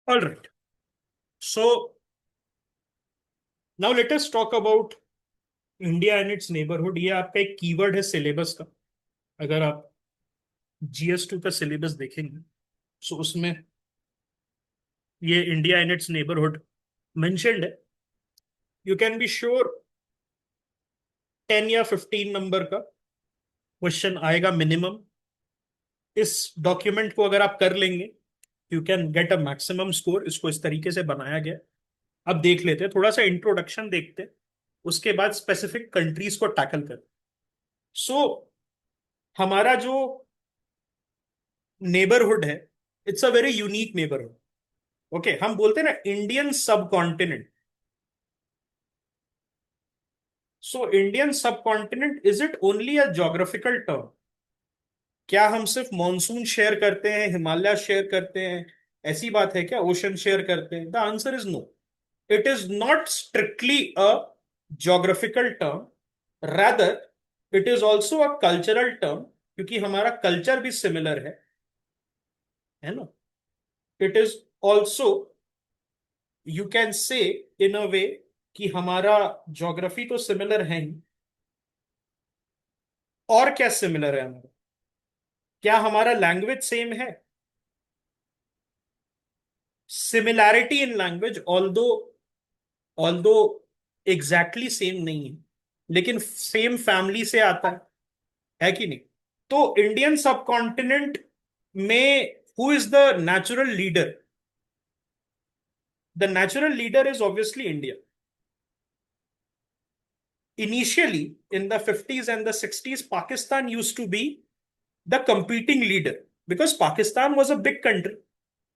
All right. So now let us talk about India and it's neighbourhood. ये आपका एक keyword है syllabus का। अगर आप GS2 का सिलेबस देखेंगे तो उसमें ये India and it's neighbourhood mentioned है। यू कैन बी श्योर 10 या 15 नंबर का क्वेश्चन आएगा मिनिमम। इस डॉक्यूमेंट को अगर आप कर लेंगे you can get a maximum score. इसको इस तरीके से बनाया गया। अब देख लेते हैं, थोड़ा सा इंट्रोडक्शन देखते हैं, उसके बाद स्पेसिफिक कंट्रीज को टैकल कर। सो हमारा जो नेबरहुड है, it's a very unique neighbourhood. Okay, हम बोलते हैं ना इंडियन सब कॉन्टिनेंट। सो इंडियन सब continent, is it only a geographical term? क्या हम सिर्फ मॉनसून शेयर करते हैं, हिमालय शेयर करते हैं, ऐसी बात है क्या? ओशन शेयर करते हैं? The answer is no. It is not strictly a geographical term, rather it is also a cultural term, क्योंकि हमारा कल्चर भी सिमिलर है ना। It is also, you can say in अ वे कि हमारा ज्योग्राफी तो सिमिलर है ही, और क्या सिमिलर है हमारा? क्या हमारा लैंग्वेज सेम है? Similarity in language, although although exactly same नहीं है, लेकिन सेम फैमिली से आता है कि नहीं? तो इंडियन सब कॉन्टिनेंट में who is the natural leader? The natural leader is obviously India. Initially, in the 50s and the 60s, Pakistan used to be the competing leader because Pakistan was a big country.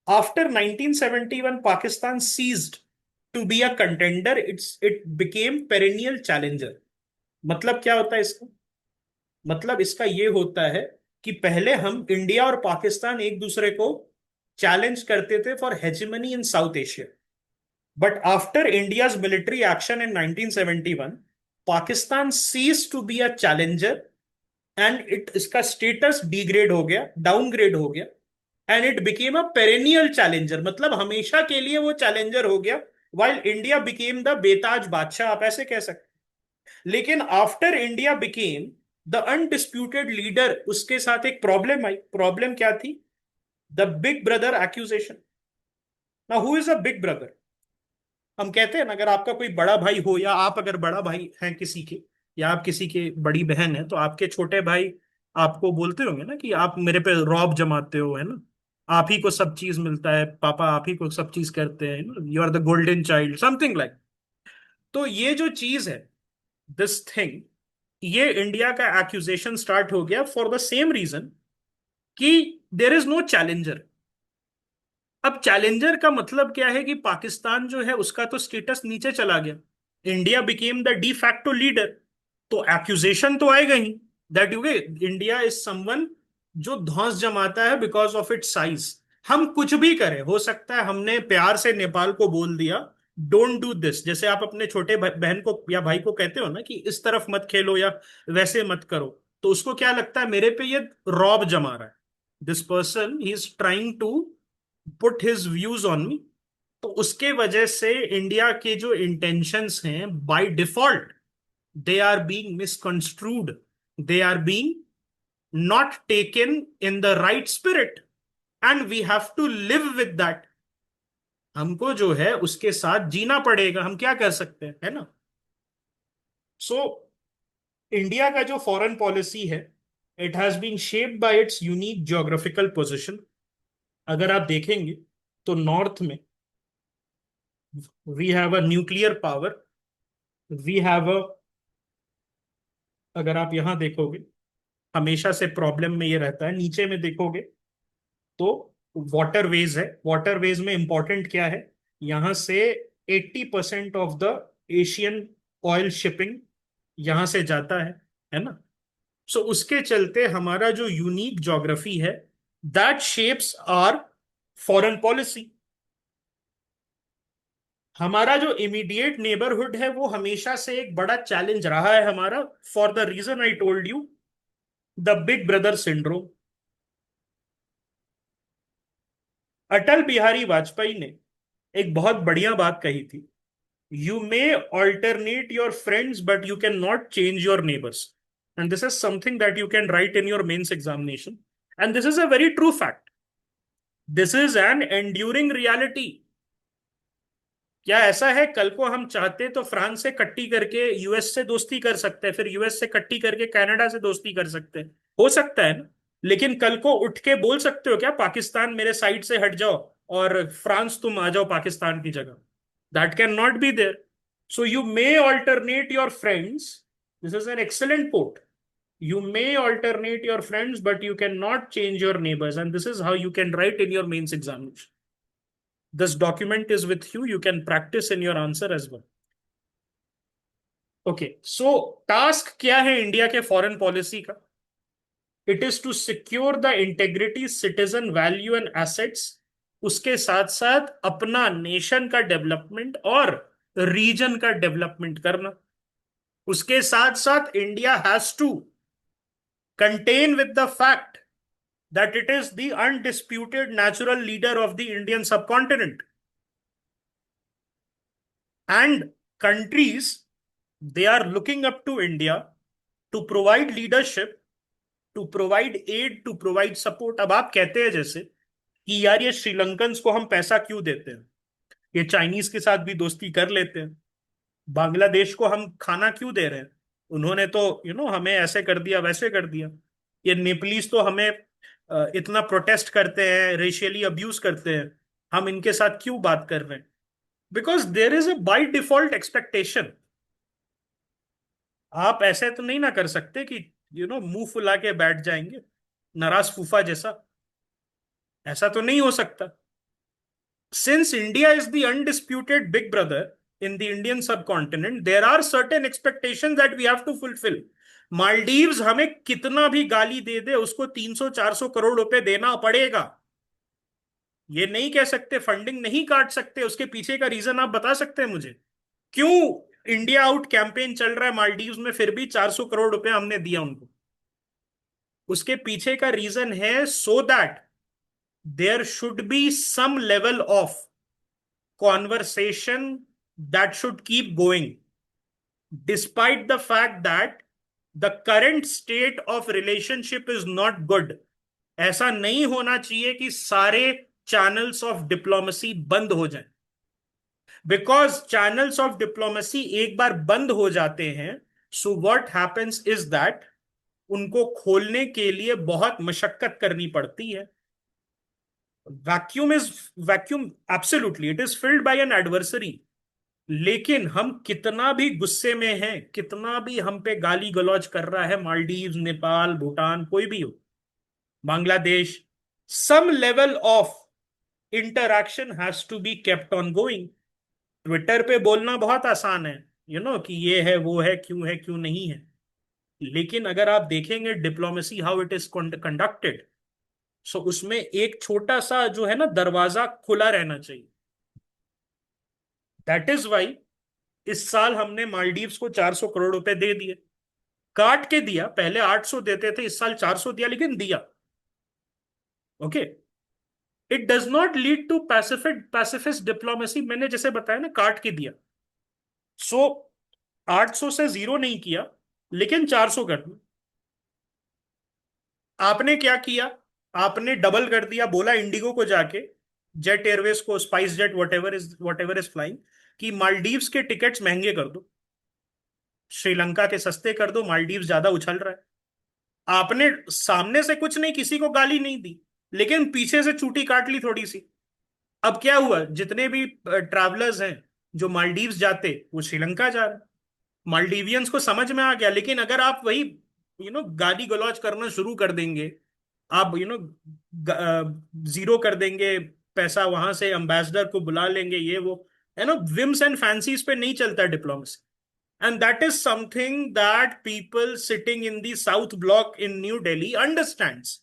After 1971, Pakistan ceased to be a contender. It became perennial challenger. मतलब क्या होता है इसका? मतलब इसका ये होता है कि पहले हम इंडिया और पाकिस्तान एक दूसरे को चैलेंज करते थे for hegemony in South Asia. But after India's military action in 1971, Pakistan ceases to be a challenger and it इसका स्टेटस डिग्रेड हो गया, डाउनग्रेड हो गया, and it became a perennial challenger, मतलब हमेशा के लिए वो चैलेंजर हो गया। वाइल इंडिया बिकेम द बेताज बादशाह, आप ऐसे कह सकते। लेकिन after India became the undisputed leader, उसके साथ एक प्रॉब्लम आई। प्रॉब्लम क्या थी? The big brother accusation. Now who is a big brother? हम कहते हैं ना, अगर आपका कोई बड़ा भाई हो, या आप अगर बड़ा भाई हैं किसी के, या आप किसी के बड़ी बहन है, तो आपके छोटे भाई आपको बोलते होंगे ना कि आप मेरे पे रौब जमाते हो, है ना। आप ही को सब चीज मिलता है, पापा आप ही को सब चीज करते हैं, you are the golden child, something like. तो ये जो चीज है, दिस थिंग, ये इंडिया का एक्यूजेशन स्टार्ट हो गया फॉर द सेम रीजन कि देर इज नो चैलेंजर। अब चैलेंजर का मतलब क्या है कि पाकिस्तान जो है उसका तो स्टेटस नीचे चला गया, India became the de facto leader. तो एक्यूजेशन तो आएगा ही that you India is someone जो धौंस जमाता है बिकॉज ऑफ इट्स साइज। हम कुछ भी करें, हो सकता है हमने प्यार से नेपाल को बोल दिया डोंट डू दिस, जैसे आप अपने छोटे बहन को या भाई को कहते हो ना कि इस तरफ मत खेलो या वैसे मत करो, तो उसको क्या लगता है मेरे पे ये रौब जमा रहा है, this person he is trying to put his views on me. तो उसके वजह से इंडिया के जो इंटेंशंस हैं by default they are being misconstrued, they are being not taken in the right spirit, and we have to live with that. हमको जो है उसके साथ जीना पड़ेगा, हम क्या कर सकते हैं, है ना। सो इंडिया का जो फॉरेन पॉलिसी है, it has been shaped by its unique geographical position. अगर आप देखेंगे तो नॉर्थ में we have a nuclear power, we have a, अगर आप यहां देखोगे हमेशा से प्रॉब्लम में ये रहता है, नीचे में देखोगे तो वाटरवेज है। वाटरवेज में इंपॉर्टेंट क्या है? यहां से 80% of the Asian oil shipping यहां से जाता है ना। सो उसके चलते हमारा जो यूनिक ज्योग्राफी है, that shapes our foreign policy. हमारा जो इमीडिएट नेबरहुड है वो हमेशा से एक बड़ा चैलेंज रहा है हमारा, for the reason I told you, the big brother syndrome. Atal Bihari Vajpayee ने एक बहुत बढ़िया बात कही थी, you may alternate your friends but you cannot change your neighbors, and this is something that you can write in your mains examination, and this is a very true fact. This is an enduring reality. क्या ऐसा है कल को हम चाहते तो France से कट्टी करके यूएस से दोस्ती कर सकते हैं, फिर यूएस से कट्टी करके कनाडा से दोस्ती कर सकते हैं? हो सकता है ना। लेकिन कल को उठ के बोल सकते हो क्या पाकिस्तान मेरे साइड से हट जाओ और फ्रांस तुम आ जाओ पाकिस्तान की जगह? That can not be there. So you may alternate your friends. This is an excellent quote. You may alternate your friends, but you cannot change your neighbors. And this is how you can write in your mains examination. This document is with you. You can practice in your answer as well. Okay. So, task क्या है India के foreign policy का? It is to secure the integrity, citizen value and assets. उसके साथ साथ अपना nation का development और रीजन का डेवलपमेंट करना. उसके साथ साथ India has to contain with the fact that it is the undisputed natural leader of the Indian subcontinent. And countries, they are looking up to India to provide leadership, to provide aid, to provide support. अब आप कहते हैं जैसे कि यार ये श्रीलंकन्स को हम पैसा क्यों देते हैं, ये चाइनीज के साथ भी दोस्ती कर लेते हैं, बांग्लादेश को हम खाना क्यों दे रहे हैं, उन्होंने तो हमें ऐसे कर दिया वैसे कर दिया, ये नेपालीज तो हमें इतना प्रोटेस्ट करते हैं, रेशियली अब्यूज करते हैं, हम इनके साथ क्यों बात कर रहे हैं? Because there is a by default expectation. आप ऐसे तो नहीं ना कर सकते कि मुंह फुला के बैठ जाएंगे नाराज फूफा जैसा. ऐसा तो नहीं हो सकता. Since India is the undisputed big brother in the Indian subcontinent, there are certain expectations that we have to fulfill. Maldives हमें कितना भी गाली दे दे उसको 300-400 करोड़ रुपए देना पड़ेगा. ये नहीं कह सकते फंडिंग नहीं काट सकते. उसके पीछे का रीजन आप बता सकते हैं मुझे? क्यों इंडिया आउट कैंपेन चल रहा है मालदीव्स में फिर भी 400 करोड़ रुपए हमने दिया उनको? उसके पीछे का रीजन है so that there should be some level of conversation that should keep going, despite the fact that the current state of relationship is not good. ऐसा नहीं होना चाहिए कि सारे चैनल्स ऑफ डिप्लोमेसी बंद हो जाएं. बिकॉज चैनल्स ऑफ डिप्लोमेसी एक बार बंद हो जाते हैं, so what happens is that उनको खोलने के लिए बहुत मशक्कत करनी पड़ती है. Vacuum is vacuum, absolutely it is filled by an adversary. लेकिन हम कितना भी गुस्से में हैं, कितना भी हम पे गाली गलौज कर रहा है मालदीव, नेपाल, भूटान, कोई भी हो, Bangladesh, some level of interaction has to be kept on going. Twitter पे बोलना बहुत आसान है, कि ये है क्यों नहीं है. लेकिन अगर आप देखेंगे diplomacy how it is conducted, so उसमें एक छोटा सा जो है ना दरवाजा खुला रहना चाहिए. दैट इज वाई इस साल हमने मालदीव्स को 400 करोड़ रुपए दे दिए. काट के दिया, पहले 800 देते थे, इस साल 400 दिया, लेकिन दिया. Okay. It does not lead to pacifist diplomacy. मैंने जैसे बताया ना, काट के दिया. सो 800 से जीरो नहीं किया, लेकिन 400 कर दिया. आपने क्या किया? आपने डबल कर दिया. बोला इंडिगो को जाके, जेट एयरवेज को, spice jet, what ever is flying, कि मालदीव्स के टिकट्स महंगे कर दो, श्रीलंका के सस्ते कर दो, मालदीव्स ज्यादा उछल रहा है. आपने सामने से कुछ नहीं, किसी को गाली नहीं दी, लेकिन पीछे से चूटी काट ली थोड़ी सी. अब क्या हुआ? जितने भी ट्रैवलर्स हैं जो मालदीव्स जाते, वो श्रीलंका जा रहे. मालदीवियंस को समझ में आ गया. लेकिन अगर आप वही गाली गलौज करना शुरू कर देंगे, आप जीरो कर देंगे पैसा, वहां से एम्बेसडर को बुला लेंगे, ये वो, विम्स एंड फैंसीज पे नहीं चलता diplomacy. And that is something that people sitting in the South Block in New Delhi understands.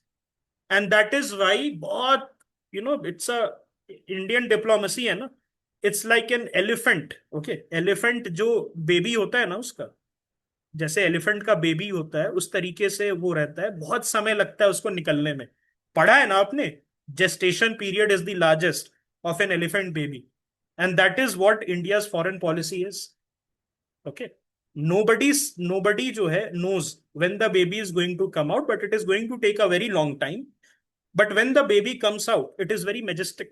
And that is why बहुत इट्स अ इंडियन डिप्लोमेसी है ना, it's like an elephant. Okay, elephant जो baby होता है ना, उसका जैसे एलिफेंट का बेबी होता है उस तरीके से वो रहता है, बहुत समय लगता है उसको निकलने में. पढ़ा है ना आपने, gestation period is the largest of an elephant baby. and that is what India's foreign policy is. Okay. Nobody जो है knows when the baby is going to come out, but it is going to take a very long time. But when the baby comes out, it is very majestic.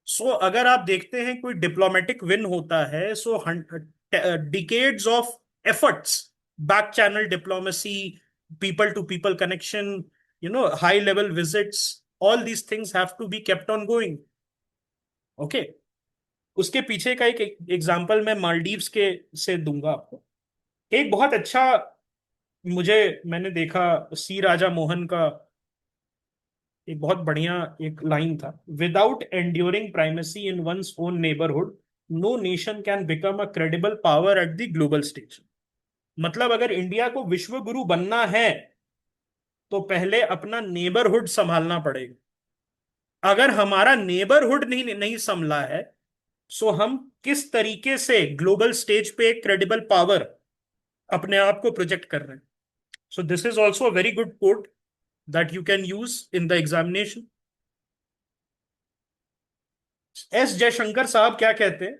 सो अगर आप देखते हैं कोई diplomatic win होता है, so decades of efforts, back channel diplomacy, people to people connection, high level visits, all these things have to be kept on going. Okay okay? उसके पीछे का एक एग्जांपल मैं मालदीव्स के से दूंगा आपको। एक बहुत अच्छा, मैंने देखा सी राजा मोहन का एक बहुत बढ़िया एक लाइन था, without enduring primacy in one's own neighbourhood no nation can become a credible power at the global stage. मतलब अगर इंडिया को विश्व गुरु बनना है तो पहले अपना नेबरहुड संभालना पड़ेगा। अगर हमारा नेबरहुड नहीं संभला है, सो हम किस तरीके से ग्लोबल स्टेज पे एक क्रेडिबल पावर अपने आप को प्रोजेक्ट कर रहे हैं। So this is also a very good quote that you can use in the examination. S Jaishankar साहब क्या कहते हैं,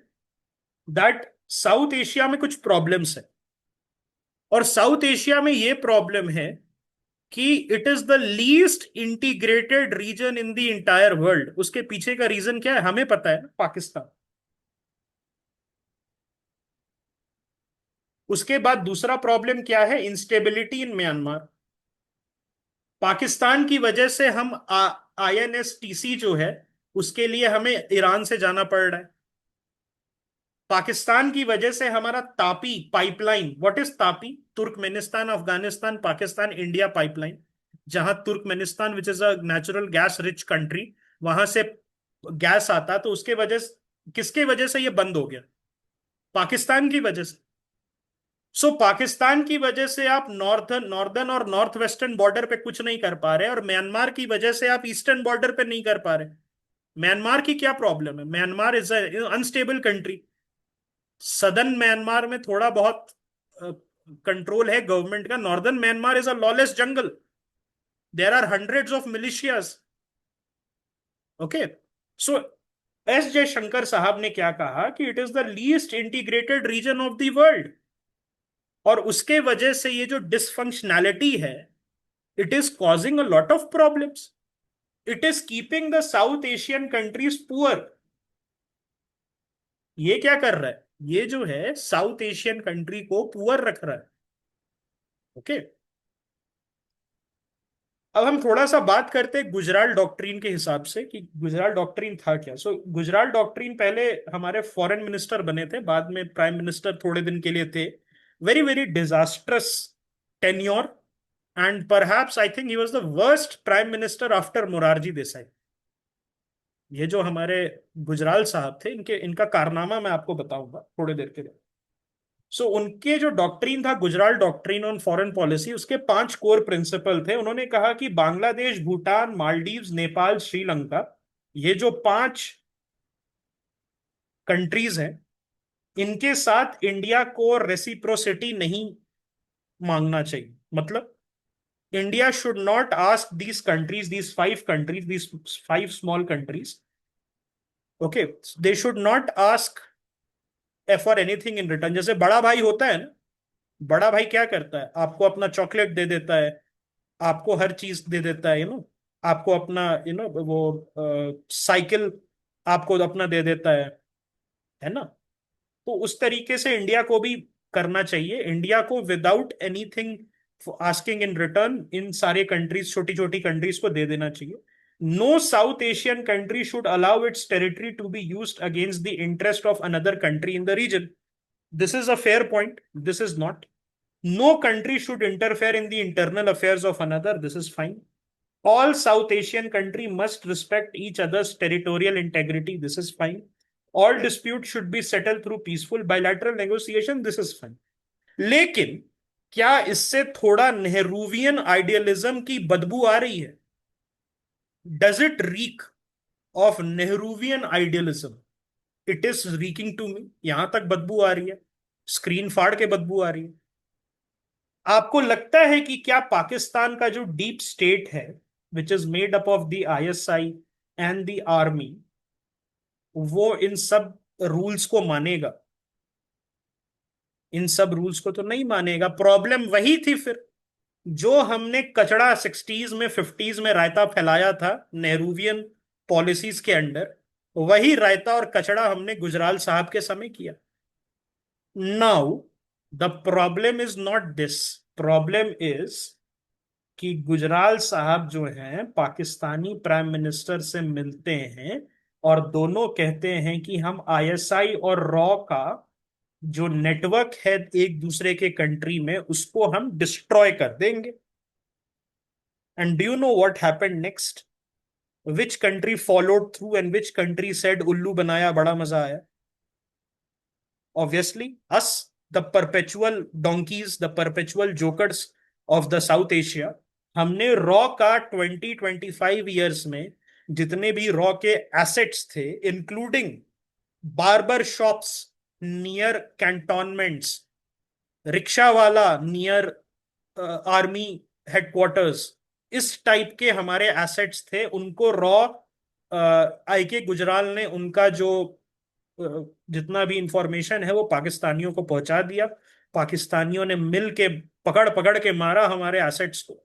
दैट साउथ एशिया में कुछ प्रॉब्लम्स है, और साउथ एशिया में ये प्रॉब्लम है कि it is the least integrated region in the entire world. उसके पीछे का रीजन क्या है हमें पता है ना, पाकिस्तान। उसके बाद दूसरा प्रॉब्लम क्या है, इंस्टेबिलिटी इन म्यांमार। पाकिस्तान की वजह से हम INSTC जो है उसके लिए हमें ईरान से जाना पड़ रहा है। पाकिस्तान की वजह से हमारा TAPI pipeline, what is TAPI, Turkmenistan Afghanistan Pakistan India pipeline, जहां Turkmenistan which is a natural gas rich country, वहां से गैस आता, तो उसके वजह किसके वजह से ये बंद हो गया, पाकिस्तान की वजह से। सो पाकिस्तान की वजह से आप नॉर्दर्न और नॉर्थ वेस्टर्न बॉर्डर पे कुछ नहीं कर पा रहे, और म्यांमार की वजह से आप ईस्टर्न बॉर्डर पे नहीं कर पा रहे। म्यांमार की क्या प्रॉब्लम है, Myanmar is unstable country. Southern Myanmar में थोड़ा बहुत कंट्रोल है गवर्नमेंट का, northern Myanmar is a lawless jungle, there are hundreds of militias. Okay, so S Jaishankar साहब ने क्या कहा कि it is the least integrated region of the world, और उसके वजह से ये जो डिसफंक्शनैलिटी है, it is causing a lot of problems, it is keeping the South Asian countries poor. ये क्या कर रहा है, ये जो है साउथ एशियन कंट्री को पुअर रख रहा है। ओके, अब हम थोड़ा सा बात करते हैं गुजराल डॉक्ट्रिन के हिसाब से कि गुजराल डॉक्ट्रिन था क्या। सो गुजराल डॉक्ट्रिन पहले हमारे फॉरेन मिनिस्टर बने थे, बाद में प्राइम मिनिस्टर थोड़े दिन के लिए थे। Very very disastrous tenure, and perhaps I think he was the worst prime minister after Morarji Desai. ये जो हमारे गुजराल साहब थे, इनका कारनामा मैं आपको बताऊंगा थोड़ी देर के लिए। सो उनके जो डॉक्ट्रिन था, Gujral doctrine on foreign policy, उसके 5 कोर प्रिंसिपल थे। उन्होंने कहा कि बांग्लादेश, भूटान, मालदीव्स, नेपाल, श्रीलंका, ये जो 5 कंट्रीज हैं, इनके साथ इंडिया को रेसिप्रोसिटी नहीं मांगना चाहिए। मतलब India should not ask these countries, these 5 countries, these 5 small countries, okay, they should not ask for anything in return. जैसे बड़ा भाई होता है ना, बड़ा भाई क्या करता है, आपको अपना चॉकलेट दे देता है, आपको हर चीज दे देता है, आपको अपना वो साइकिल आपको अपना दे देता है ना। तो उस तरीके से इंडिया को भी करना चाहिए। इंडिया को without anything asking in return इन सारे कंट्रीज, छोटी छोटी कंट्रीज को दे देना चाहिए। No South Asian country should allow its territory to be used against the interest of another country in the region. This is a fair point, this is not. No country should interfere in the internal affairs of another. This is fine. All South Asian countries must respect each other's territorial integrity. This is fine. All disputes should be settled through peaceful bilateral negotiation. This is fine. लेकिन क्या इससे थोड़ा Nehruvian idealism की बदबू आ रही है? Does it reek of Nehruvian idealism? It is reeking to me. यहां तक बदबू आ रही है, स्क्रीन फाड़ के बदबू आ रही है। आपको लगता है कि क्या पाकिस्तान का जो डीप स्टेट है, which is made up of the ISI and the army, वो इन सब रूल्स को मानेगा? इन सब रूल्स को तो नहीं मानेगा। प्रॉब्लम वही थी फिर, जो हमने कचड़ा सिक्सटीज में फिफ्टीज में रायता फैलाया था नेहरूवियन पॉलिसीज के अंडर, वही रायता और कचड़ा हमने गुजराल साहब के समय किया। Now the problem is not this, problem is कि गुजराल साहब जो हैं पाकिस्तानी प्राइम मिनिस्टर से मिलते हैं और दोनों कहते हैं कि हम आईएसआई और रॉ का जो नेटवर्क है एक दूसरे के कंट्री में, उसको हम डिस्ट्रॉय कर देंगे। And do you know what happened next? Which country followed through and which country said उल्लू बनाया बड़ा मजा आया? Obviously, us, the perpetual donkeys, the perpetual jokers of the South Asia, हमने रॉ का 20-25 ईयर्स में जितने भी रॉ के एसेट्स थे, including barber shops near cantonments, rickshaw वाला नियर आर्मी हेडक्वार्टर्स, इस टाइप के हमारे एसेट्स थे, उनको रॉ आई के गुजराल ने उनका जो जितना भी इंफॉर्मेशन है वो पाकिस्तानियों को पहुंचा दिया। पाकिस्तानियों ने मिल के पकड़ पकड़ के मारा हमारे एसेट्स को।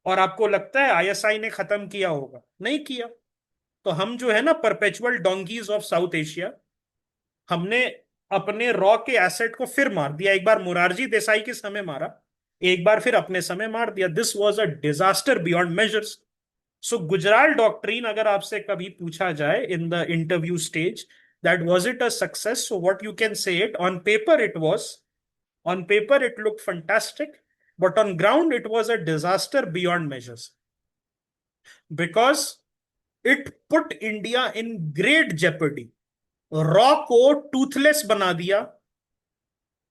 और आपको लगता है आईएसआई ने खत्म किया होगा? नहीं किया। तो हम जो है ना perpetual donkey's of South Asia, हमने अपने रॉ के एसेट को फिर मार दिया। एक बार मुरारजी देसाई के समय मारा, एक बार फिर अपने समय मार दिया। This was a disaster beyond measures. So Gujral doctrine अगर आपसे कभी पूछा जाए in the interview stage that was it a success, so what you can say it on paper it was, on paper it looked fantastic, but on ground it was a disaster beyond measures because it put India in great jeopardy. Raw को Toothless बना दिया।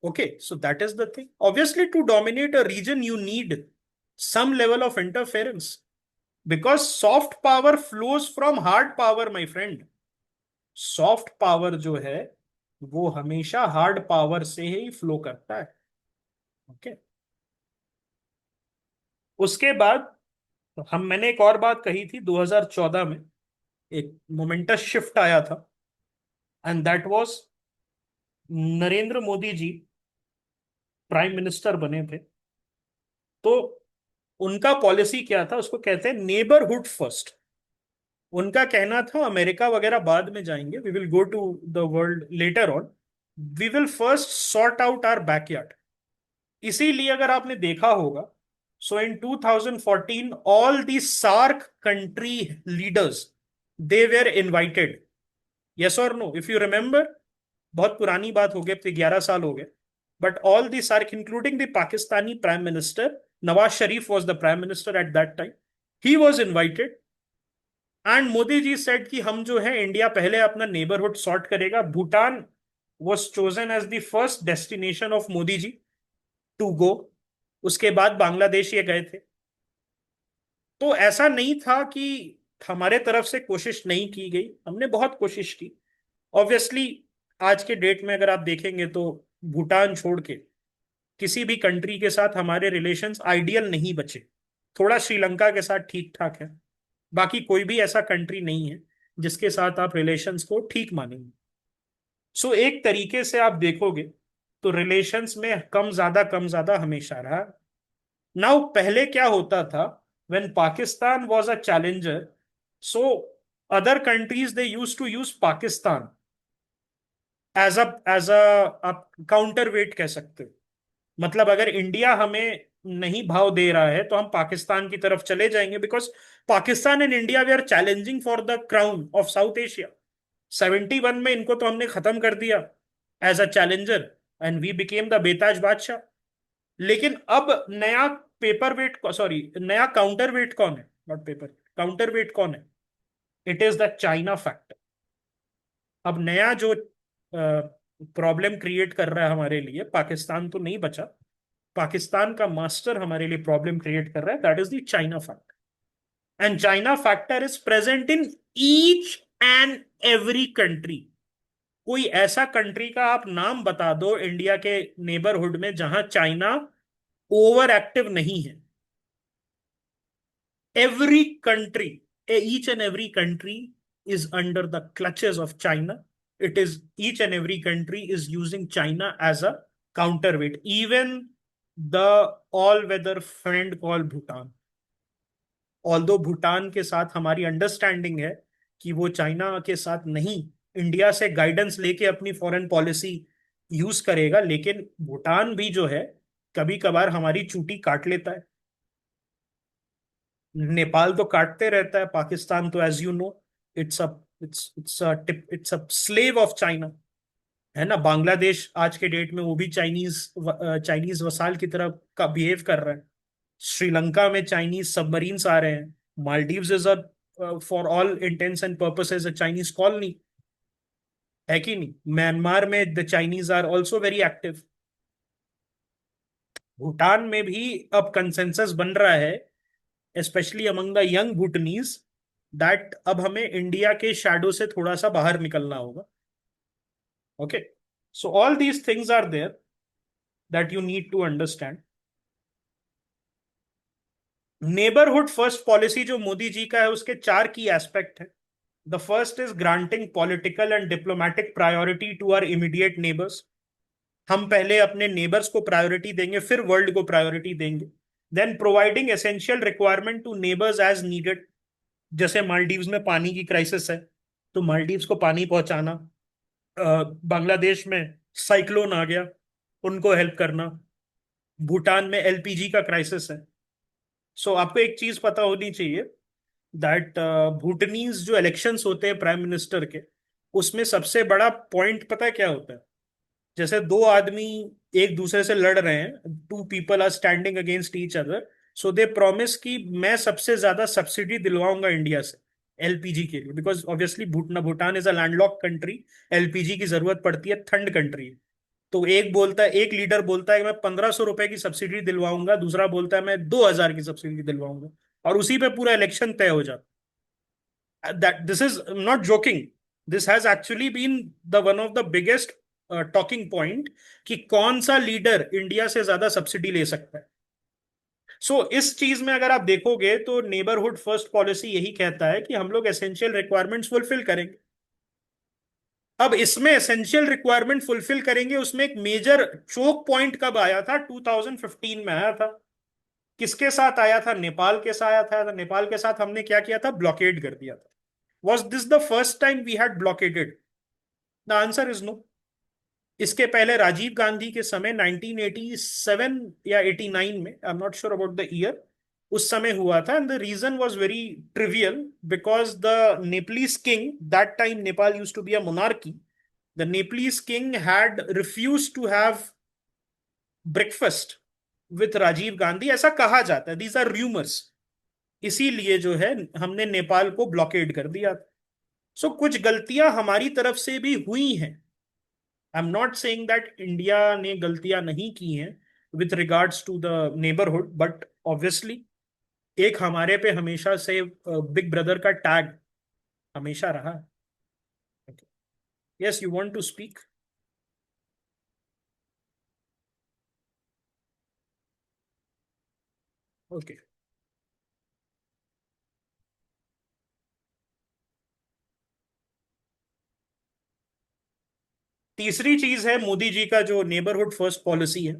Okay, so that is the thing. Obviously, to dominate a region you need some level of interference because soft power flows from hard power, my friend. Soft power जो है वो हमेशा hard power से ही flow करता है। Okay, उसके बाद मैंने एक और बात कही थी 2014 में, एक मोमेंटस शिफ्ट आया था and that was Narendra Modi ji prime minister बने थे। तो उनका पॉलिसी क्या था? उसको कहते हैं नेबरहुड फर्स्ट। उनका कहना था अमेरिका वगैरह बाद में जाएंगे, we will go to the world later on, we will first sort out our backyard. इसीलिए अगर आपने देखा होगा, so in 2014 all the SAARC country leaders they were invited. Yes और नो? इफ यू रिमेंबर, बहुत पुरानी बात हो गई, अब तो 11 साल हो गए, but all the SAARC including the Pakistani prime minister Nawaz Sharif was the prime minister at that time, he was invited and Modi ji said कि हम जो है इंडिया पहले अपना नेबरहुड सॉर्ट करेगा। Bhutan was chosen as the first destination of Modi ji to go. उसके बाद बांग्लादेश ये गए थे। तो ऐसा नहीं था कि हमारे तरफ से कोशिश नहीं की गई, हमने बहुत कोशिश की। ऑब्वियसली आज के डेट में अगर आप देखेंगे तो भूटान छोड़ के किसी भी कंट्री के साथ हमारे रिलेशंस आइडियल नहीं बचे। थोड़ा श्रीलंका के साथ ठीक ठाक है, बाकी कोई भी ऐसा कंट्री नहीं है जिसके साथ आप रिलेशंस को ठीक मानेंगे। सो एक तरीके से आप देखोगे तो रिलेशंस में कम ज्यादा हमेशा रहा। नाउ पहले क्या होता था, when Pakistan was a challenger, so other countries they used to use Pakistan as a आप काउंटर वेट कह सकते हो। मतलब अगर इंडिया हमें नहीं भाव दे रहा है तो हम पाकिस्तान की तरफ चले जाएंगे, because Pakistan and India we are challenging for the crown of South Asia. 71 में इनको तो हमने खत्म कर दिया as a challenger and we became the बेताज बादशाह। लेकिन अब नया पेपर वेट, सॉरी नया काउंटर वेट कौन है? नॉट पेपर, काउंटर वेट कौन है? It is the China factor. अब नया जो प्रॉब्लम क्रिएट कर रहा है हमारे लिए, पाकिस्तान तो नहीं बचा, पाकिस्तान का मास्टर हमारे लिए प्रॉब्लम क्रिएट कर रहा है, that is the China factor. And China factor is present in each and every country. कोई ऐसा कंट्री का आप नाम बता दो इंडिया के नेबरहुड में जहां चाइना ओवर एक्टिव नहीं है। Every country, each and every country is under the clutches of China. It is each and every country is using China as a counterweight, even the all-weather friend called Bhutan. Although Bhutan के साथ हमारी understanding है कि वो China के साथ नहीं, India से गाइडेंस लेके अपनी फॉरेन पॉलिसी यूज करेगा, लेकिन भूटान भी जो है कभी कभार हमारी चूटी काट लेता है। नेपाल तो काटते रहता है, पाकिस्तान तो as you know it's a it's a slave of China, है ना। बांग्लादेश आज के डेट में वो भी चाइनीज वसाल की तरह का बिहेव कर रहा है। श्रीलंका में चाइनीज सबमरीन्स आ रहे हैं। Maldives is a for all intents and purposes a Chinese colony, है कि नहीं। म्यांमार में the Chinese are also very active. Bhutan में भी अब कंसेंसस बन रहा है, especially among the young Bhutanese, that अब हमें इंडिया के शैडो से थोड़ा सा बाहर निकलना होगा। Okay, so all these things are there that you need to understand. Neighbourhood first policy जो मोदी जी का है, उसके चार की एस्पेक्ट है। The first is granting political and diplomatic priority to our immediate neighbours. हम पहले अपने नेबर्स को प्रायोरिटी देंगे, फिर वर्ल्ड को प्रायोरिटी देंगे। Then providing essential requirement to neighbours as needed. जैसे मालदीव्स में पानी की क्राइसिस है, तो मालदीव्स को पानी पहुंचाना। बांग्लादेश में साइक्लोन आ गया, उनको हेल्प करना। भूटान में एलपीजी का क्राइसिस है। सो आपको एक चीज पता होनी चाहिए दैट भूटनीज जो इलेक्शंस होते हैं प्राइम मिनिस्टर के, उसमें सबसे बड़ा पॉइंट पता है क्या होता है। जैसे दो आदमी एक दूसरे से लड़ रहे हैं, two people are standing against each other, so they promise कि मैं सबसे ज्यादा सब्सिडी दिलवाऊंगा इंडिया से एलपीजी के लिए, because obviously Bhutan is a landlock country. LPG की जरूरत पड़ती है, ठंड कंट्री है। तो एक बोलता है, एक लीडर बोलता है कि मैं 1500 रुपए की सब्सिडी दिलवाऊंगा, दूसरा बोलता है मैं 2000 की सब्सिडी दिलवाऊंगा, और उसी पे पूरा इलेक्शन तय हो जाता है। That this is not joking, this has actually been the one of the biggest talking point कि कौन सा लीडर इंडिया से ज्यादा सब्सिडी ले सकता है। इस चीज में अगर आप देखोगे तो नेबरहुड फर्स्ट पॉलिसी यही कहता है कि हम लोग एसेंशियल रिक्वायरमेंट्स फुलफिल करेंगे। अब इसमें एसेंशियल रिक्वायरमेंट फुलफिल करेंगे, उसमें एक मेजर चोक पॉइंट कब आया था, 2015 में आया था। किसके साथ आया था, नेपाल के साथ आया था। नेपाल के साथ हमने क्या किया था, ब्लॉकेड कर दिया था। Was this the first time we had blockaded? The answer is no. इसके पहले राजीव गांधी के समय 1987 या 89 में, I am not sure about the year, उस समय हुआ था। And the reason was very trivial, because the Nepalese king, that time Nepal used to be a monarchy, the Nepalese king had refused to have breakfast with Rajiv Gandhi, ऐसा कहा जाता है, these are rumours. इसीलिए जो है हमने नेपाल को ब्लॉकेड कर दिया। कुछ गलतियां हमारी तरफ से भी हुई हैं। I am not saying that India ने गलतियां नहीं की हैं with regards to the neighbourhood, but obviously एक हमारे पे हमेशा से बिग ब्रदर का टैग हमेशा रहा। Yes, you want to speak? Okay. तीसरी चीज है मोदी जी का जो नेबरहुड फर्स्ट पॉलिसी है,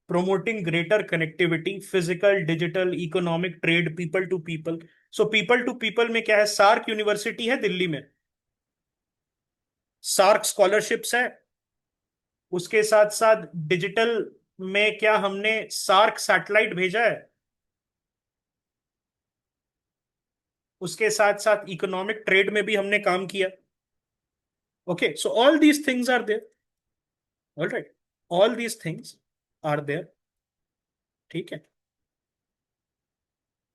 promoting greater connectivity, physical, digital, economic, trade, people to people. People to people में क्या है, सार्क यूनिवर्सिटी है दिल्ली में, सार्क स्कॉलरशिप्स है। उसके साथ साथ डिजिटल में क्या, हमने सार्क सैटेलाइट भेजा है। उसके साथ साथ इकोनॉमिक ट्रेड में भी हमने काम किया। Okay, so all these things are there. All right, all these things are there. ठीक है।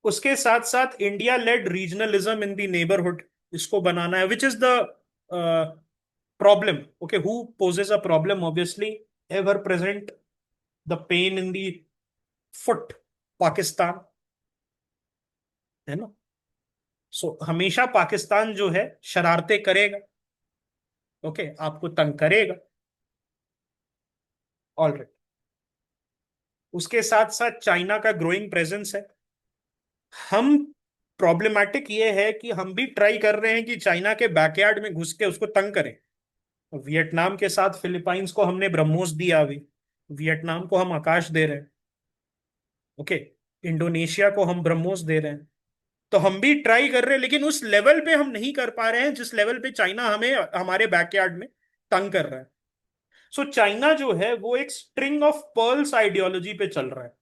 उसके साथ साथ India led regionalism in the neighbourhood, इसको बनाना है, which is the problem. Okay, who poses a problem, obviously ever present, the pain in the foot, Pakistan, है ना। हमेशा पाकिस्तान जो है शरारतें करेगा। ओके, आपको तंग करेगा। All right. उसके साथ साथ चाइना का ग्रोइंग प्रेजेंस है। हम प्रॉब्लमैटिक ये है कि हम भी ट्राई कर रहे हैं कि चाइना के बैकयार्ड में घुस के उसको तंग करें। वियतनाम के साथ फिलीपाइंस को हमने ब्रह्मोस दिया अभी, वियतनाम को हम आकाश दे रहे हैं। ओके, इंडोनेशिया को हम ब्रह्मोस दे रहे हैं। तो हम भी ट्राई कर रहे हैं, लेकिन उस लेवल पे हम नहीं कर पा रहे हैं जिस लेवल पे चाइना हमें हमारे बैकयार्ड में तंग कर रहा है। सो चाइना जो है वो एक स्ट्रिंग ऑफ पर्ल्स आइडियोलॉजी पे चल रहा है।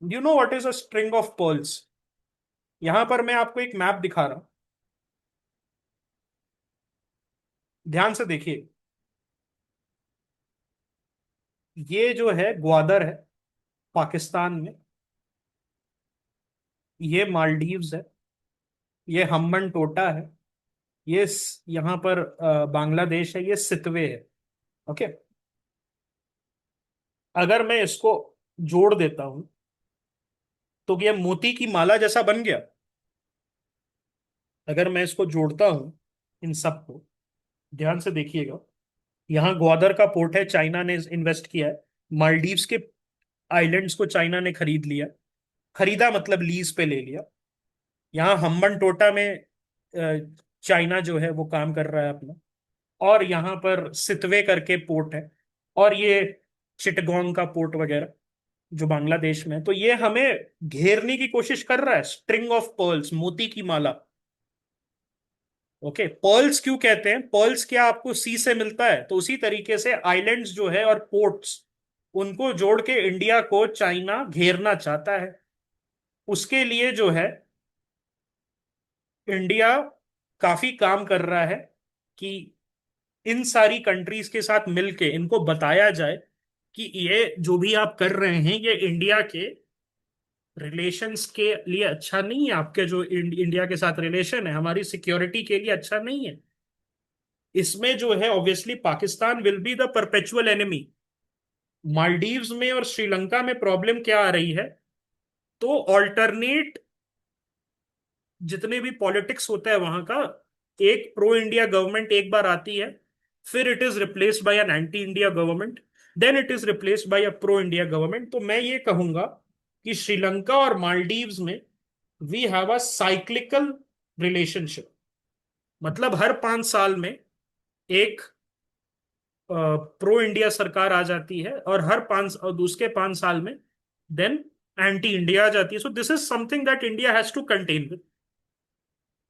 You know what is a string of pearls? यहां पर मैं आपको एक मैप दिखा रहा हूं, ध्यान से देखिए। ये जो है ग्वादर है पाकिस्तान में, ये मालदीव्स है, ये हम्बन टोटा है, ये यहाँ पर बांग्लादेश है, ये सितवे है। ओके, अगर मैं इसको जोड़ देता हूं तो ये मोती की माला जैसा बन गया। अगर मैं इसको जोड़ता हूं इन सबको, ध्यान से देखिएगा। यहाँ ग्वादर का पोर्ट है, चाइना ने इन्वेस्ट किया है। मालदीव्स के आइलैंड्स को चाइना ने खरीद लिया, खरीदा मतलब लीज पे ले लिया। यहाँ हम्बन टोटा में चाइना जो है वो काम कर रहा है अपना। और यहाँ पर सितवे करके पोर्ट है, और ये चिटगोंग का पोर्ट वगैरह जो बांग्लादेश में है। तो ये हमें घेरने की कोशिश कर रहा है, स्ट्रिंग ऑफ पर्ल्स, मोती की माला। ओके, पर्ल्स क्यों कहते हैं? पर्ल्स क्या आपको सी से मिलता है? तो उसी तरीके से आइलैंड्स जो है और पोर्ट्स, उनको जोड़ के इंडिया को चाइना घेरना चाहता है। उसके लिए जो है इंडिया काफी काम कर रहा है कि इन सारी कंट्रीज के साथ मिलके इनको बताया जाए कि ये जो भी आप कर रहे हैं ये इंडिया के रिलेशंस के लिए अच्छा नहीं है। आपके जो इंडिया के साथ रिलेशन है हमारी सिक्योरिटी के लिए अच्छा नहीं है। इसमें जो है obviously Pakistan will be the perpetual enemy. Maldives में और श्रीलंका में प्रॉब्लम क्या आ रही है? तो ऑल्टरनेट जितने भी पॉलिटिक्स होता है वहां का, एक प्रो इंडिया गवर्नमेंट एक बार आती है, फिर it is replaced by an anti India government, then it is replaced by a pro India government. तो मैं ये कहूंगा कि श्रीलंका और मालदीव्स में we have a cyclical relationship. मतलब हर 5 साल में एक प्रो इंडिया सरकार आ जाती है, और हर उसके 5 साल में देन एंटी इंडिया आ जाती है। So this is something that India has to contend with.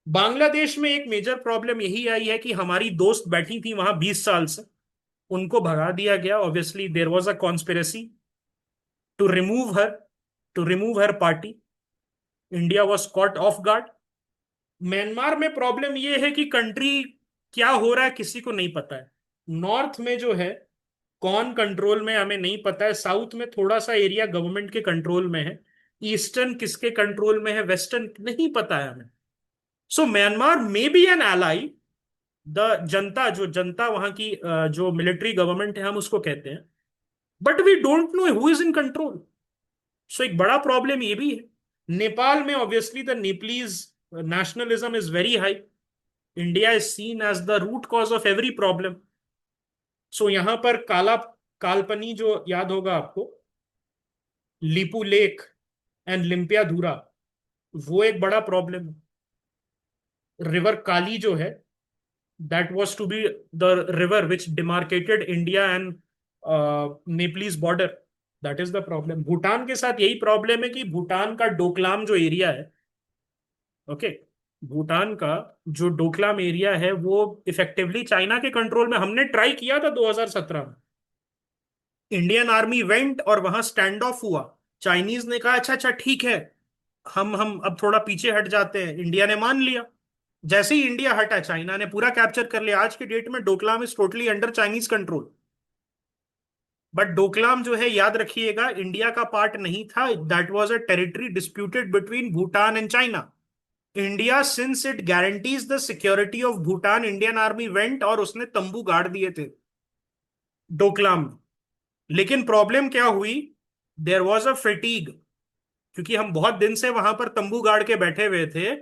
Bangladesh में एक मेजर प्रॉब्लम यही आई है कि हमारी दोस्त बैठी थी वहां 20 साल से, उनको भगा दिया गया। Obviously there was a conspiracy to remove her, to remove her party. India was caught off guard. Myanmar में प्रॉब्लम यह है कि कंट्री क्या हो रहा है किसी को नहीं पता है। नॉर्थ में जो है कौन कंट्रोल में हमें नहीं पता है, साउथ में थोड़ा सा एरिया गवर्नमेंट के कंट्रोल में है, ईस्टर्न किसके कंट्रोल में है, वेस्टर्न नहीं पता है हमें। So Myanmar may be an ally, the junta, जो जनता वहां की जो मिलिट्री गवर्नमेंट है हम उसको कहते हैं, but we don't know who is in control. So एक बड़ा प्रॉब्लम ये भी है। नेपाल में obviously the Nepalese nationalism is very high. India is seen as the root cause of every problem. So यहां पर कालपनी जो याद होगा आपको, लिपू लेक एंड लिम्पियाधुरा, वो एक बड़ा प्रॉब्लम है। रिवर काली जो है, that was to be the river which demarcated India and Nepalese border. That is the problem. Bhutan के साथ यही प्रॉब्लम है कि भूटान का डोकलाम जो एरिया है, ओके, भूटान का जो डोकलाम एरिया है वो इफेक्टिवली चाइना के कंट्रोल में। हमने ट्राई किया था 2017 में, इंडियन आर्मी वेंट और वहां स्टैंड ऑफ हुआ। चाइनीज ने कहा अच्छा अच्छा ठीक है, हम अब थोड़ा पीछे हट जाते हैं। इंडिया ने मान लिया। जैसे ही इंडिया हटा चाइना ने पूरा कैप्चर कर लिया। आज के डेट में Doklam is totally under Chinese control. But Doklam जो है याद रखिएगा इंडिया का पार्ट नहीं था। That was a territory disputed between Bhutan and China. India since it guarantees the security of Bhutan, Indian army went और उसने तंबू गाड़ दिए थे डोकलाम में। लेकिन प्रॉब्लम क्या हुई? देयर वॉज अ फिटीग, क्योंकि हम बहुत दिन से वहां पर तंबू गाड़ के बैठे हुए थे।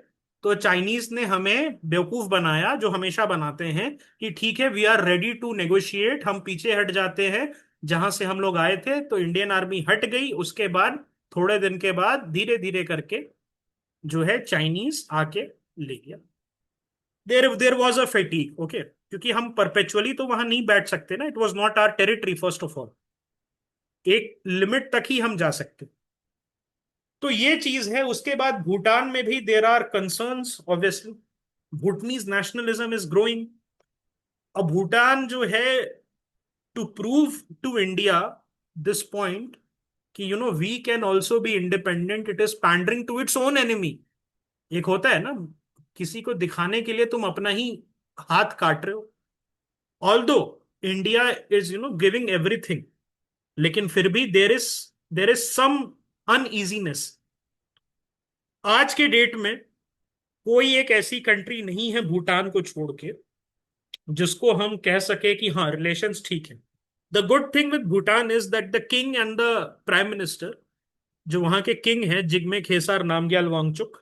तो चाइनीज ने हमें बेवकूफ बनाया, जो हमेशा बनाते हैं, कि ठीक है we are ready to negotiate, हम पीछे हट जाते हैं जहां से हम लोग आए थे। तो इंडियन आर्मी हट गई। उसके बाद थोड़े दिन के बाद धीरे धीरे करके जो है चाइनीज आके ले गया। देर वॉज अ फेटीक, ओके, क्योंकि हम परपेचुअली तो वहां नहीं बैठ सकते ना, it was not our territory first of all, एक लिमिट तक ही हम जा सकते। तो ये चीज है। उसके बाद भूटान में भी there are concerns obviously, Bhutanese nationalism is growing. अब भूटान जो है, to prove to India this point कि we can also be independent, it is pandering to its own enemy. एक होता है ना, किसी को दिखाने के लिए तुम अपना ही हाथ काट रहे हो। Although India is giving everything, लेकिन फिर भी देर इज सम अनइजीनेस। आज के डेट में कोई एक ऐसी कंट्री नहीं है भूटान को छोड़ के जिसको हम कह सके कि हाँ रिलेशंस ठीक है। The good thing with Bhutan is that the king and the prime minister, जो वहां के किंग हैं जिग्मे खेसार नामग्याल वांगचुक,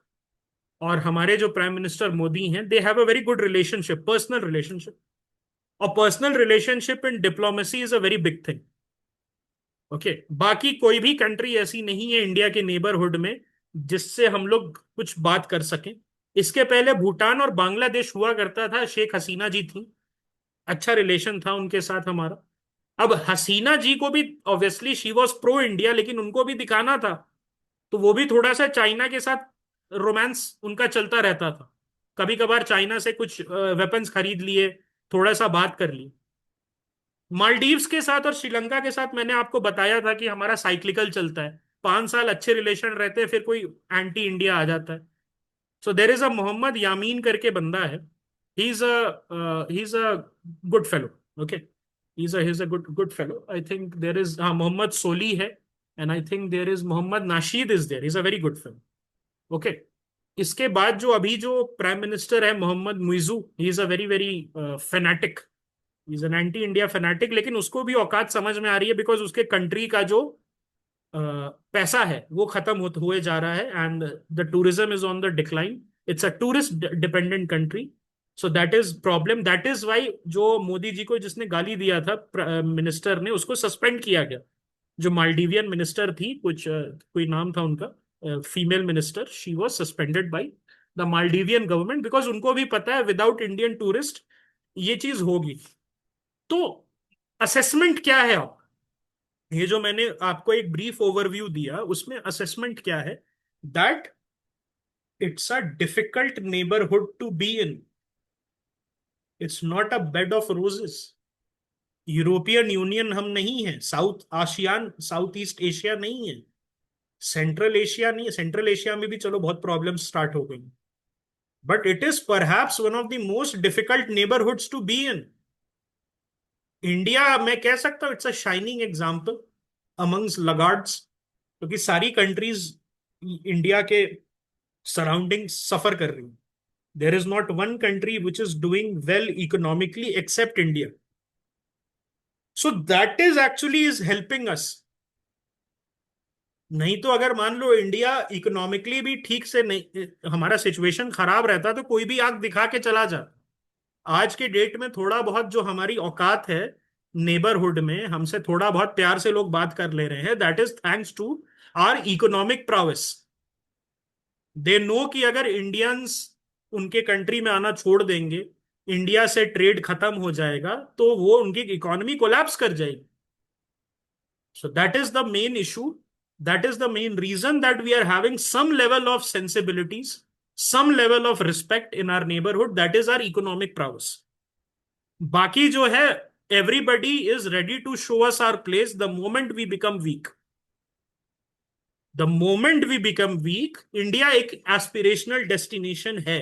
और हमारे जो प्राइम मिनिस्टर मोदी हैं, they have a very good relationship, personal relationship. और personal relationship in diplomacy is a very big thing. Okay, बाकी कोई भी कंट्री ऐसी नहीं है इंडिया के नेबरहुड में जिससे हम लोग कुछ बात कर सकें। इसके पहले भूटान और बांग्लादेश हुआ करता था, शेख हसीना जी थी, अच्छा रिलेशन था उनके साथ हमारा। अब हसीना जी को भी obviously she was pro India, लेकिन उनको भी दिखाना था, तो वो भी थोड़ा सा चाइना के साथ रोमांस उनका चलता रहता था। कभी कभार चाइना से कुछ वेपन्स खरीद लिए, थोड़ा सा बात कर ली। मालदीव्स के साथ और श्रीलंका के साथ मैंने आपको बताया था कि हमारा साइक्लिकल चलता है, 5 साल अच्छे रिलेशन रहते हैं, फिर कोई एंटी इंडिया आ जाता है। सो देर इज अ मोहम्मद यामीन करके बंदा है, he is a good fellow. Okay, he is a good good fellow. I think there is, हाँ, मोहम्मद सोली है, and I think there is Mohamed Nasheed is there, is a very good fellow. Okay, इसके बाद जो अभी जो प्राइम मिनिस्टर है Mohamed Muizzu, he is a very very fanatic, is an anti India fanatic, लेकिन उसको भी औकात समझ में आ रही है बिकॉज उसके कंट्री का जो पैसा है वो खत्म हुए जा रहा है, and the tourism is on the decline, it's a tourist dependent country. So that is problem, that is why जो मोदी जी को जिसने गाली दिया था मिनिस्टर ने, उसको सस्पेंड किया गया। जो मालदीवियन मिनिस्टर थी, कुछ कोई नाम था उनका, female minister, she was suspended by the Maldivian government, because उनको भी पता है विदाउट इंडियन टूरिस्ट ये चीज होगी। तो असेसमेंट क्या है आप, ये जो मैंने आपको एक ब्रीफ ओवरव्यू दिया उसमें असेसमेंट क्या है, that it's a difficult neighbourhood to be in, it's not a bed of roses. European Union हम नहीं है, south ASEAN, south east Asia नहीं है, सेंट्रल एशिया नहीं है। सेंट्रल एशिया में भी चलो बहुत प्रॉब्लम स्टार्ट हो गई, but it is perhaps one of the most difficult neighbourhoods to be in. India, मैं कह सकता हूँ, it's a shining example amongst laggards, क्योंकि सारी कंट्रीज इंडिया के सराउंडिंग सफर कर रही हैं। There is not one country which is doing well economically except India. So that is actually is helping us. नहीं तो अगर मान लो इंडिया इकोनॉमिकली भी ठीक से नहीं, हमारा सिचुएशन खराब रहता, तो कोई भी आंख दिखा के चला जाता। आज के डेट में थोड़ा बहुत जो हमारी औकात है नेबरहुड में, हमसे थोड़ा बहुत प्यार से लोग बात कर ले रहे हैं, that is thanks to our economic prowess. They know कि अगर इंडियंस उनके कंट्री में आना छोड़ देंगे, इंडिया से ट्रेड खत्म हो जाएगा, तो वो उनकी इकोनॉमी कोलैप्स कर जाएगी। So that is the main issue, that is the main reason that we are having some level of sensibilities, some level of respect in our neighbourhood, that is our economic prowess. बाकी जो है, everybody is ready to show us our place the moment we become weak. The moment we become weak, India एक aspirational destination है,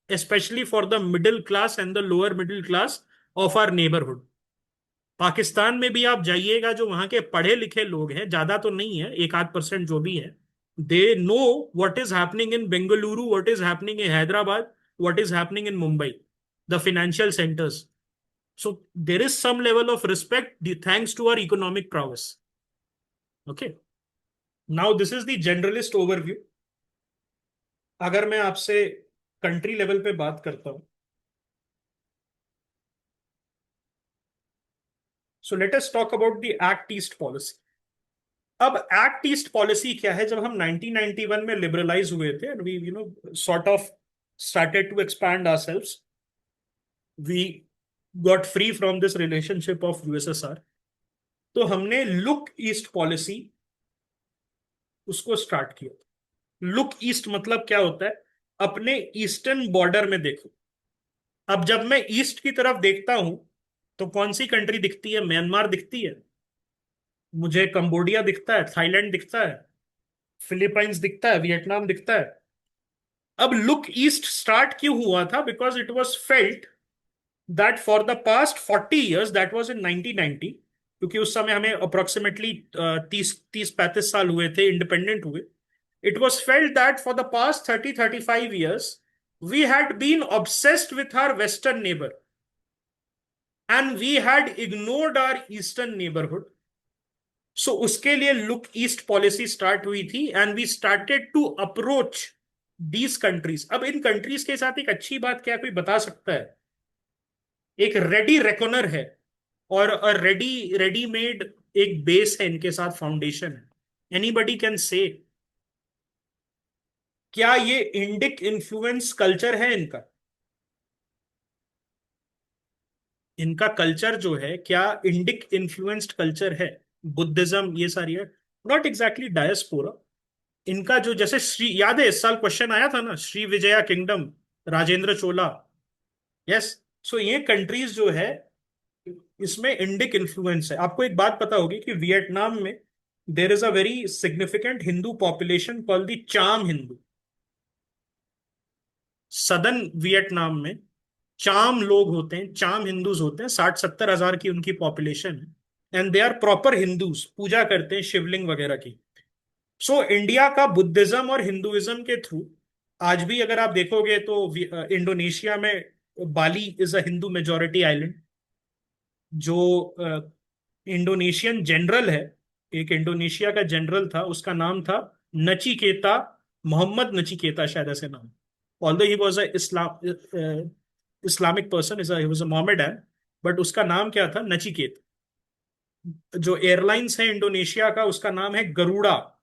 specially for the middle class and the lower middle class of are neighbourhood. Pakistan में भी आप जाइएगा, जो वहां के पढ़े लिखे लोग हैं, ज्यादा तो नहीं है, 1-8% जो भी है, they know what is happening in Bengaluru, what is happening in Hyderabad, what is happening in Mumbai, the financial centres. So there is some level of respect thanks to our economic prowess. Okay, now this is the generalist overview. अगर मैं आपसे country level पे बात करता हूं, so let us talk about the act east policy. अब act east policy क्या है? जब हम 1991 में लिबरलाइज हुए थे, and we sort of started to expand ourselves, we got free from this relationship of USSR, तो हमने लुक ईस्ट पॉलिसी उसको स्टार्ट किया। लुक ईस्ट मतलब क्या होता है? अपने ईस्टर्न बॉर्डर में देखो। अब जब मैं ईस्ट की तरफ देखता हूं तो कौन सी कंट्री दिखती है? म्यांमार दिखती है मुझे, कंबोडिया दिखता है, थाईलैंड दिखता है, फिलीपाइंस दिखता है, वियतनाम दिखता है। अब लुक ईस्ट स्टार्ट क्यों हुआ था? Because it was felt that for the past 40 years, that was in 1990, क्योंकि उस समय हमें अप्रोक्सीमेटली 30-35 साल हुए थे इंडिपेंडेंट हुए। It was felt that for the past 30-35 years, we had been obsessed with our western neighbor and we had ignored our eastern neighborhood. So उसके लिए लुक ईस्ट पॉलिसी स्टार्ट हुई थी and we started to approach these countries. अब इन countries के साथ एक अच्छी बात क्या कोई बता सकता है? एक रेडी रेकॉनर है और रेडीमेड एक बेस है इनके साथ, फाउंडेशन है। एनीबडी कैन से क्या ये इंडिक इन्फ्लुएंस कल्चर है इनका? इनका कल्चर जो है क्या इंडिक इन्फ्लुएंस्ड कल्चर है? बुद्धिज्म ये सारी है, नॉट एग्जैक्टली डायस्पोरा। इनका जो, जैसे श्री, याद है इस साल क्वेश्चन आया था ना, श्री विजया किंगडम, राजेंद्र चोला। यस। सो ये कंट्रीज जो है इसमें इंडिक इन्फ्लुएंस है। आपको एक बात पता होगी कि वियतनाम में there is a very significant Hindu population called the चाम हिंदू। सदर्न वियतनाम में चाम लोग होते हैं, चाम हिंदूज होते हैं, 60-70 हजार की उनकी पॉपुलेशन है, and they are proper Hindus, पूजा करते हैं शिवलिंग वगैरह की। सो इंडिया का बुद्धिज्म और हिंदुइज्म के थ्रू आज भी अगर आप देखोगे तो इंडोनेशिया में Bali is a Hindu majority island. जो इंडोनेशियन जनरल है, एक इंडोनेशिया का जनरल था, उसका नाम था नचिकेता, मोहम्मद नचिकेता शायद ऐसे नाम। Although he was a Islamic person, is he was a Mohammedan, but उसका नाम क्या था? नचिकेत। जो एयरलाइंस है इंडोनेशिया का उसका नाम है गरुड़ा।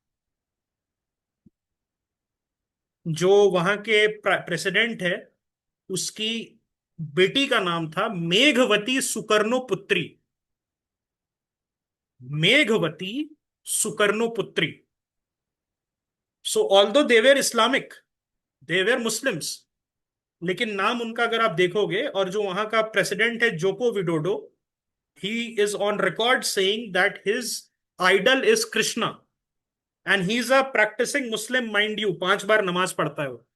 जो वहां के प्रेसिडेंट है उसकी बेटी का नाम था मेघवती सुकर्णो पुत्री। मेघवती सुकर्णो पुत्री। सो although they were Islamic, they were Muslims, लेकिन नाम उनका अगर आप देखोगे, और जो वहां का प्रेसिडेंट है Joko Widodo, he is on record saying that his idol is Krishna and he is a practicing Muslim, mind you, 5 बार नमाज पढ़ता है वो।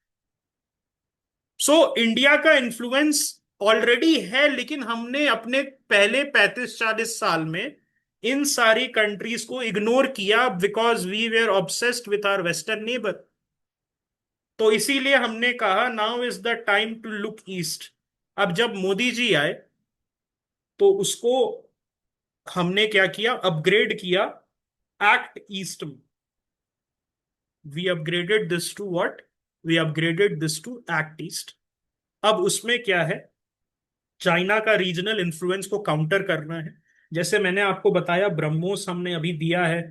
सो इंडिया का इन्फ्लुएंस ऑलरेडी है, लेकिन हमने अपने पहले 35-40 साल में इन सारी कंट्रीज को इग्नोर किया because we were obsessed with our western neighbour. तो इसीलिए हमने कहा now is the time to look east. अब जब मोदी जी आए तो उसको हमने क्या किया? अपग्रेड किया एक्ट ईस्ट में। We upgraded this to what? We upgraded this to act east. अब उसमें क्या है? चाइना का रीजनल इन्फ्लुएंस को काउंटर करना है। जैसे मैंने आपको बताया, ब्रह्मोस हमने अभी दिया है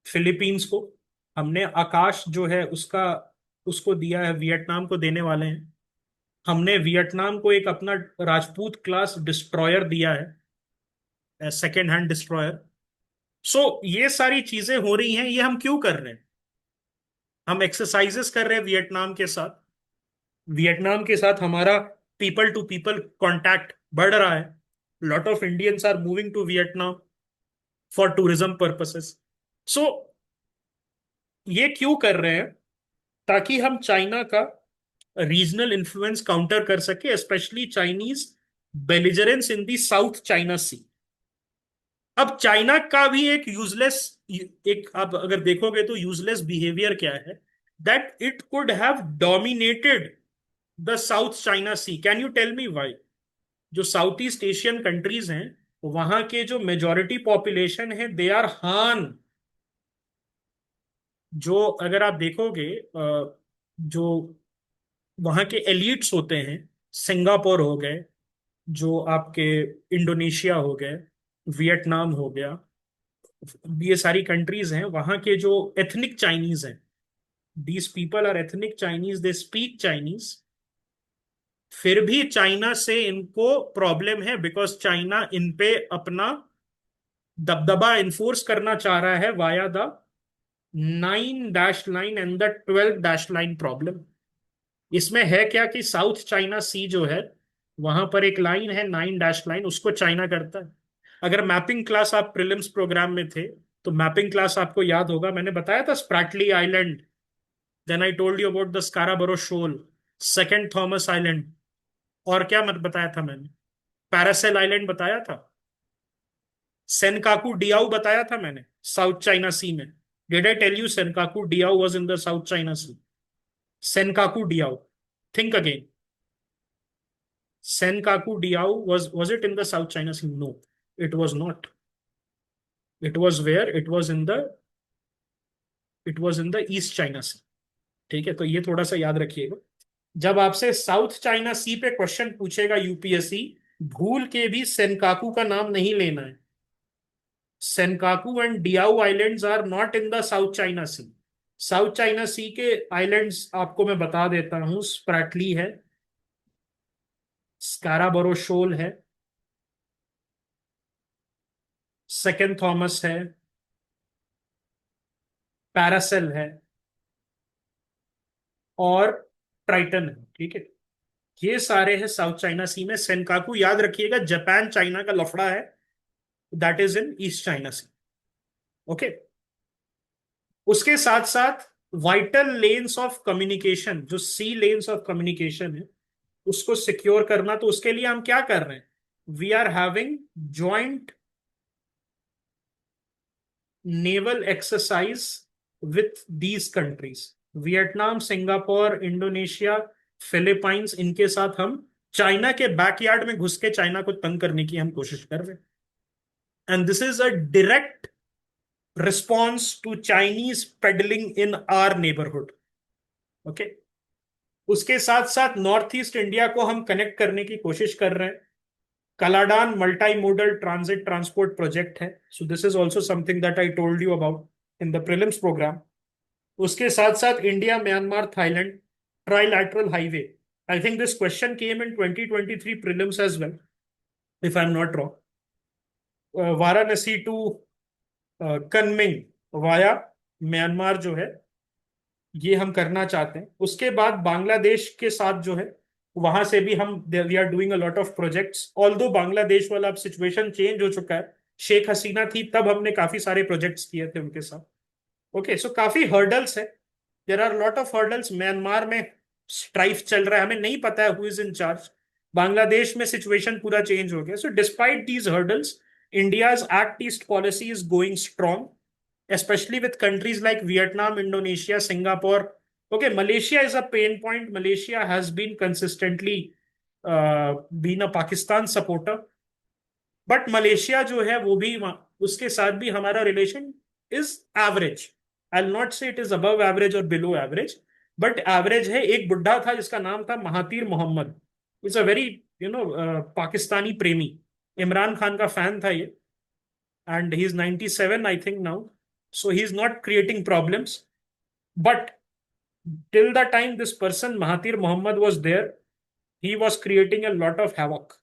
फिलीपींस को, हमने आकाश जो है उसका उसको दिया है, वियतनाम को देने वाले हैं। हमने वियतनाम को एक अपना राजपूत क्लास डिस्ट्रॉयर दिया है, सेकेंड हैंड डिस्ट्रॉयर। सो ये सारी चीजें हो रही हैं, ये हम क्यों कर रहे हैं? हम एक्सरसाइजेस कर रहे हैं वियतनाम के साथ। वियतनाम के साथ हमारा पीपल टू पीपल कांटेक्ट बढ़ रहा है। Lot of Indians are moving to Vietnam for tourism purposes. So ये क्यों कर रहे हैं? ताकि हम चाइना का रीजनल इन्फ्लुएंस काउंटर कर सके, स्पेशली चाइनीज बेलिजरेंस इन दी साउथ चाइना सी। अब चाइना का भी एक यूजलेस, एक आप अगर देखोगे तो यूजलेस बिहेवियर क्या है, that it could have dominated the South China Sea. Can you tell me why? जो साउथ ईस्ट एशियन कंट्रीज हैं, वहां के जो मेजॉरिटी पॉपुलेशन है दे आर हान। जो अगर आप देखोगे जो वहां के एलिट्स होते हैं, सिंगापुर हो गए, जो आपके इंडोनेशिया हो गए, वियतनाम हो गया, ये सारी कंट्रीज हैं, वहां के जो एथनिक चाइनीज हैं, these people are ethnic Chinese, they speak Chinese, फिर भी चाइना से इनको प्रॉब्लम है, बिकॉज चाइना इन पे अपना दबदबा इन्फोर्स करना चाह रहा है via the 9 dash line and the 12 dash line problem. इसमें है क्या कि साउथ चाइना सी जो है, वहां पर एक लाइन है 9 डैश लाइन, उसको चाइना करता है। अगर मैपिंग क्लास आप प्रीलिम्स प्रोग्राम में थे, तो मैपिंग क्लास आपको याद होगा, मैंने बताया था Spratly Island, then I told you about the Scarborough Shoal, Second Thomas Island, और क्या मत बताया था मैंने, पैरासेल आइलैंड बताया था, सेनकाकू डियाऊ बताया था मैंने, साउथ चाइना सी में। Did I tell you Senkaku Diaoyu was in the South China Sea? Senkaku Diaoyu, think again. Senkaku Diao was it in the South China Sea? No, it was not. It was where? It was in the East China Sea. ठीक है, तो ये थोड़ा सा याद रखिएगा। जब आपसे साउथ चाइना सी पे क्वेश्चन पूछेगा यूपीएससी, भूल के भी सेनकाकू का नाम नहीं लेना है। Senkaku and Diaoyu islands are not in the South China Sea. South China Sea के आइलैंड्स आपको मैं बता देता हूं, स्प्रैटली है, स्काराबरो शोल है, सेकेंड थॉमस है, पैरासेल है, और ट्राइटन है। ठीक है, ये सारे हैं साउथ चाइना सी में। सेनकाकू याद रखिएगा, जापान चाइना का लफड़ा है, that is in East China Sea. Okay, उसके साथ साथ वाइटल लेन्स ऑफ कम्युनिकेशन, जो सी लेन्स ऑफ कम्युनिकेशन है, उसको सिक्योर करना, तो उसके लिए हम क्या कर रहे हैं? We are having joint naval exercise with these countries, Vietnam, Singapore, Indonesia, Philippines, इनके साथ हम चाइना के बैकयार्ड में घुस के चाइना को तंग करने की हम कोशिश कर रहे हैं। And this is a direct response to Chinese peddling in our neighbourhood. Okay, उसके साथ साथ नॉर्थ ईस्ट इंडिया को हम कनेक्ट करने की कोशिश कर रहे हैं। Kaladan multi modal transit transport project है, so this is also something that I told you about in the prelims programme. उसके साथ साथ India, Myanmar, Thailand trilateral highway. I think this question came in 2023 prelims as well, if I am not wrong. Varanasi to Kunming via Myanmar जो है, ये हम करना चाहते हैं। उसके बाद बांग्लादेश के साथ जो है, वहां से भी हम we are doing a lot of projects, although Bangladesh वाला अब सिचुएशन चेंज हो चुका है। शेख हसीना थी तब हमने काफी सारे प्रोजेक्ट्स किए थे उनके साथ। ओके, सो काफी हर्डल्स है, there are lot of hurdles. Myanmar में स्ट्राइफ चल रहा है, हमें नहीं पता है who is in charge. Bangladesh में सिचुएशन पूरा चेंज हो गया। So despite these hurdles, India's act east policy is going strong, especially with countries like Vietnam, Indonesia, Singapore. Okay, Malaysia is a pain point. Malaysia has been consistently been a Pakistan supporter, but Malaysia जो है वो भी, उसके साथ भी हमारा relation is average. I will not say it is above average और below average, but average है। एक बुढ़ा था जिसका नाम था Mahathir Mohamad, is a very Pakistani प्रेमी, इमरान खान का फैन था ये, and he's 97 I think now, so he's not creating problems. But till the time this person Mahathir Mohamad was there, he was creating a lot of havoc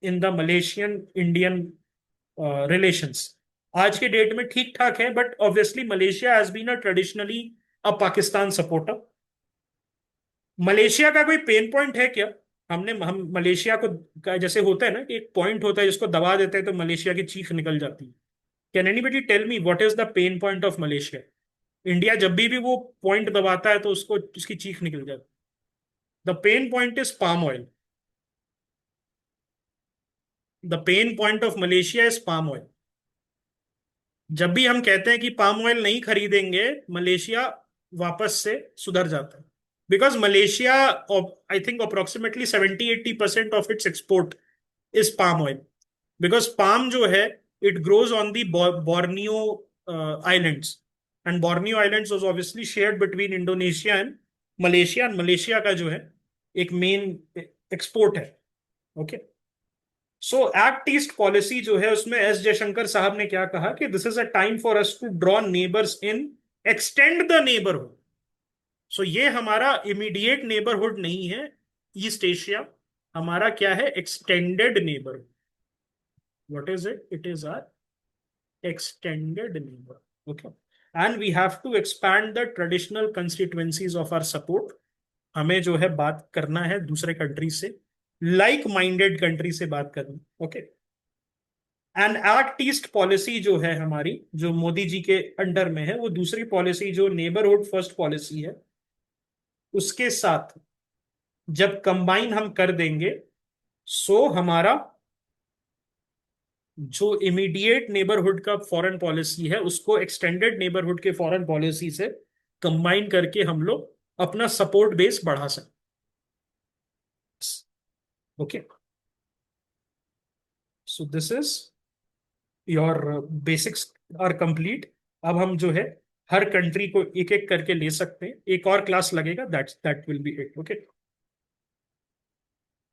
in the Malaysian Indian relations. आज के date में ठीक ठाक है, but obviously Malaysia has been a traditionally a Pakistan supporter. Malaysia का कोई pain point है क्या? हम मलेशिया को, जैसे होता है ना कि एक पॉइंट होता है जिसको दबा देते हैं तो मलेशिया की चीख निकल जाती है। Can anybody tell me what is the pain point of Malaysia? India जब भी वो पॉइंट दबाता है तो उसको उसकी चीख निकल जाती है। The pain point is palm oil. The pain point of Malaysia is palm oil. जब भी हम कहते हैं कि पाम ऑयल नहीं खरीदेंगे, मलेशिया वापस से सुधर जाता है, because Malaysia, I think approximately 70-80% of its export is palm oil, because palm जो है it grows on the Borneo islands, and Borneo islands was obviously shared between Indonesia and Malaysia, and Malaysia का जो है एक main export है। Okay, सो act east policy जो है उसमें एस जयशंकर साहब ने क्या कहा कि this is a time for us to draw neighbours in, extend the neighbourhood. So ये हमारा इमीडिएट नेबरहुड नहीं है ईस्ट एशिया, हमारा क्या है, extended neighbourhood. What is it? It is our extended neighbor. Okay. And we have to expand the traditional constituencies of our support. हमें जो है बात करना है दूसरे कंट्री से, लाइक माइंडेड कंट्री से बात करनी। Okay. And act east policy जो है हमारी, जो मोदी जी के अंडर में है, वो दूसरी पॉलिसी जो नेबरहुड फर्स्ट पॉलिसी है, उसके साथ जब कंबाइन हम कर देंगे, सो हमारा जो इमीडिएट नेबरहुड का फॉरेन पॉलिसी है उसको एक्सटेंडेड नेबरहुड के फॉरेन पॉलिसी से कंबाइन करके हम लोग अपना सपोर्ट बेस बढ़ा सकते। Okay, so this is your basics are complete. अब हम जो है हर कंट्री को एक एक करके ले सकते हैं, एक और क्लास लगेगा, that will be it. Okay.